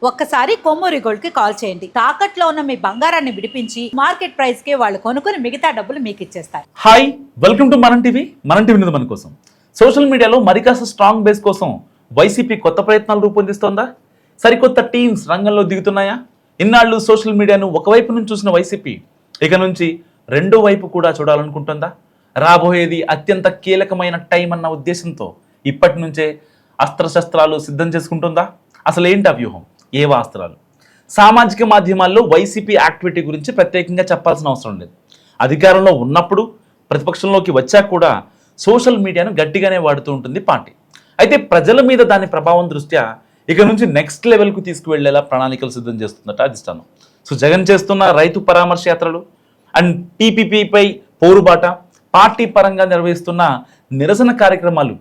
ఒక్కసారి కొమ్మూరి గోల్డ్ కి కాల్ చేయండి. తాకట్లో ఉన్న మీ బంగారాన్ని విడిపించి మార్కెట్ ప్రైస్ కి వాళ్ళు కొనుక్కుని మిగతా డబ్బులు మీకు ఇచ్చేస్తారు. హాయ్, వెల్కమ్ టు మన టీవీ మీద మన కోసం. సోషల్ మీడియాలో మరి కాస్త స్ట్రాంగ్ బేస్ కోసం వైసీపీ కొత్త ప్రయత్నాలు రూపొందిస్తోందా? సరికొత్త టీమ్స్ రంగంలో దిగుతున్నాయా? ఇన్నాళ్ళు సోషల్ మీడియాను ఒకవైపు నుంచి చూసిన వైసీపీ ఇక నుంచి రెండో వైపు కూడా చూడాలనుకుంటుందా? రాబోయేది అత్యంత కీలకమైన టైం అన్న ఉద్దేశంతో ఇప్పటి నుంచే అస్త్రశస్త్రాలు సిద్ధం చేసుకుంటుందా? అసలు ఏంటి ఆ వ్యూహం? ఏవా అస్త్రాలు? సామాజిక మాధ్యమాల్లో వైసీపీ యాక్టివిటీ గురించి ప్రత్యేకంగా చెప్పాల్సిన అవసరం లేదు. అధికారంలో ఉన్నప్పుడు, ప్రతిపక్షంలోకి వచ్చాక కూడా సోషల్ మీడియాను గట్టిగానే వాడుతూ ఉంటుంది పార్టీ. అయితే ప్రజల మీద దాని ప్రభావం దృష్ట్యా ఇక నుంచి నెక్స్ట్ లెవెల్కు తీసుకువెళ్లేలా ప్రణాళికలు సిద్ధం చేస్తుందట అధిష్టానం. సో జగన్ చేస్తున్న రైతు పరామర్శ యాత్రలు అండ్ టీపీపీపై పోరుబాట, పార్టీ పరంగా నిర్వహిస్తున్న నిరసన కార్యక్రమాలు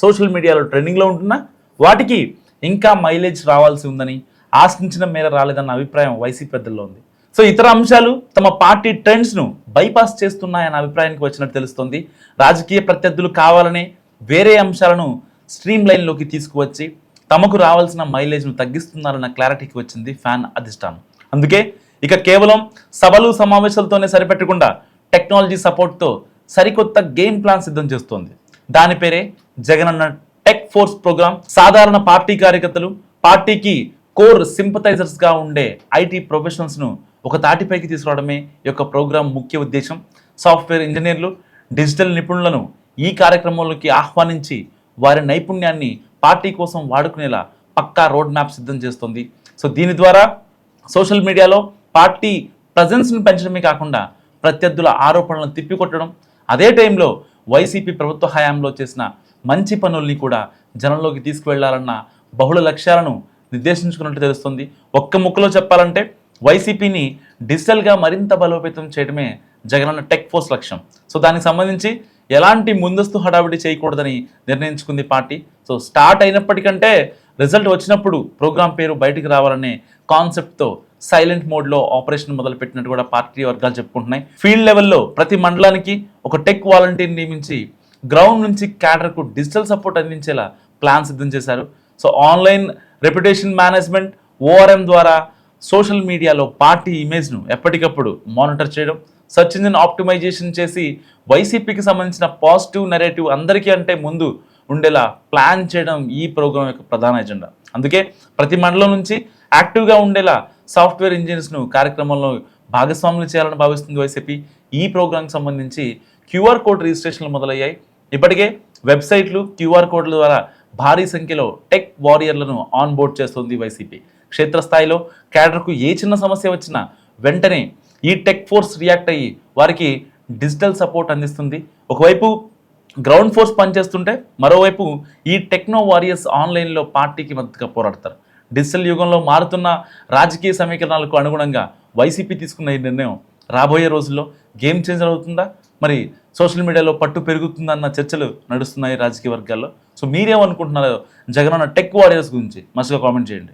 సోషల్ మీడియాలో ట్రెండింగ్లో ఉంటున్నా వాటికి ఇంకా మైలేజ్ రావాల్సి ఉందని, ఆశించిన మేర రాలేదన్న అభిప్రాయం వైసీపీ పెద్దల్లో ఉంది. సో ఇతర అంశాలు తమ పార్టీ ట్రెండ్స్ను బైపాస్ చేస్తున్నాయన్న అభిప్రాయానికి వచ్చినట్టు తెలుస్తోంది. రాజకీయ ప్రత్యర్థులు కావాలనే వేరే అంశాలను స్ట్రీమ్ లైన్లోకి తీసుకువచ్చి తమకు రావాల్సిన మైలేజ్ను తగ్గిస్తున్నారన్న క్లారిటీకి వచ్చింది ఫ్యాన్ అధిష్టానం. అందుకే ఇక కేవలం సభలు సమావేశాలతోనే సరిపెట్టకుండా టెక్నాలజీ సపోర్ట్తో సరికొత్త గేమ్ ప్లాన్ సిద్ధం చేస్తోంది. దాని పేరే జగనన్న టెక్ ఫోర్స్ ప్రోగ్రామ్. సాధారణ పార్టీ కార్యకర్తలు, పార్టీకి కోర్ సింపథైజర్స్గా ఉండే ఐటీ ప్రొఫెషనల్స్ను ఒక తాటిపైకి తీసుకురావడమే ఈ యొక్క ప్రోగ్రాం ముఖ్య ఉద్దేశం. సాఫ్ట్వేర్ ఇంజనీర్లు, డిజిటల్ నిపుణులను ఈ కార్యక్రమంలోకి ఆహ్వానించి వారి నైపుణ్యాన్ని పార్టీ కోసం వాడుకునేలా పక్కా రోడ్ మ్యాప్ సిద్ధం చేస్తుంది. సో దీని ద్వారా సోషల్ మీడియాలో పార్టీ ప్రజెన్స్ను పెంచడమే కాకుండా ప్రత్యర్థుల ఆరోపణలను తిప్పికొట్టడం, అదే టైంలో వైసీపీ ప్రభుత్వ హయాంలో చేసిన మంచి పనుల్ని కూడా జనంలోకి తీసుకువెళ్లాలన్న బహుళ లక్ష్యాలను నిర్దేశించుకున్నట్టు తెలుస్తుంది. ఒక్క ముక్కలో చెప్పాలంటే వైసీపీని డిజిటల్గా మరింత బలోపేతం చేయడమే జగనన్న టెక్ ఫోర్స్ లక్ష్యం. సో దానికి సంబంధించి ఎలాంటి ముందస్తు హడావిడి చేయకూడదని నిర్ణయించుకుంది పార్టీ. సో స్టార్ట్ అయినప్పటికంటే రిజల్ట్ వచ్చినప్పుడు ప్రోగ్రాం పేరు బయటికి రావాలనే కాన్సెప్ట్తో సైలెంట్ మోడ్లో ఆపరేషన్ మొదలుపెట్టినట్టు కూడా పార్టీ వర్గాలు చెప్పుకుంటున్నాయి. ఫీల్డ్ లెవెల్లో ప్రతి మండలానికి ఒక టెక్ వాలంటీర్ నియమించి గ్రౌండ్ నుంచి క్యాడర్కు డిజిటల్ సపోర్ట్ అందించేలా ప్లాన్ సిద్ధం చేశారు. So online reputation management, ORM ద్వారా సోషల్ మీడియాలో పార్టీ ఇమేజ్ను ఎప్పటికప్పుడు మానిటర్ చేయడం, సెర్చ్ ఇంజిన్ ఆప్టిమైజేషన్ చేసి వైసీపీకి సంబంధించిన పాజిటివ్ నెరేటివ్ అందరికీ అంటే ముందు ఉండేలా ప్లాన్ చేయడం ఈ ప్రోగ్రాం యొక్క ప్రధాన ఎజెండా. అందుకే ప్రతి మండలం నుంచి యాక్టివ్గా ఉండేలా సాఫ్ట్వేర్ ఇంజనీర్స్ను కార్యక్రమంలో భాగస్వాములు చేయాలని భావిస్తుంది వైసీపీ. ఈ ప్రోగ్రాంకి సంబంధించి క్యూఆర్ కోడ్ రిజిస్ట్రేషన్లు మొదలయ్యాయి. ఇప్పటికే వెబ్సైట్లు, క్యూఆర్ కోడ్ల ద్వారా భారీ సంఖ్యలో టెక్ వారియర్లను ఆన్ బోర్డ్ చేస్తుంది వైసీపీ. క్షేత్రస్థాయిలో క్యాడర్కు ఏ చిన్న సమస్య వచ్చినా వెంటనే ఈ టెక్ ఫోర్స్ రియాక్ట్ అయ్యి వారికి డిజిటల్ సపోర్ట్ అందిస్తుంది. ఒకవైపు గ్రౌండ్ ఫోర్స్ పనిచేస్తుంటే మరోవైపు ఈ టెక్నో వారియర్స్ ఆన్లైన్లో పార్టీకి మద్దతుగా పోరాడతారు. డిజిటల్ యుగంలో మారుతున్న రాజకీయ సమీకరణాలకు అనుగుణంగా వైసీపీ తీసుకున్న ఈ నిర్ణయం రాబోయే రోజుల్లో గేమ్ చేంజర్ అవుతుందా? మరి సోషల్ మీడియాలో పట్టు పెరుగుతుందన్న చర్చలు నడుస్తున్నాయి రాజకీయ వర్గాల్లో. సో మీరేమనుకుంటున్నారో జగనన్న టెక్ వారియర్స్ గురించి మస్తుగా కామెంట్ చేయండి.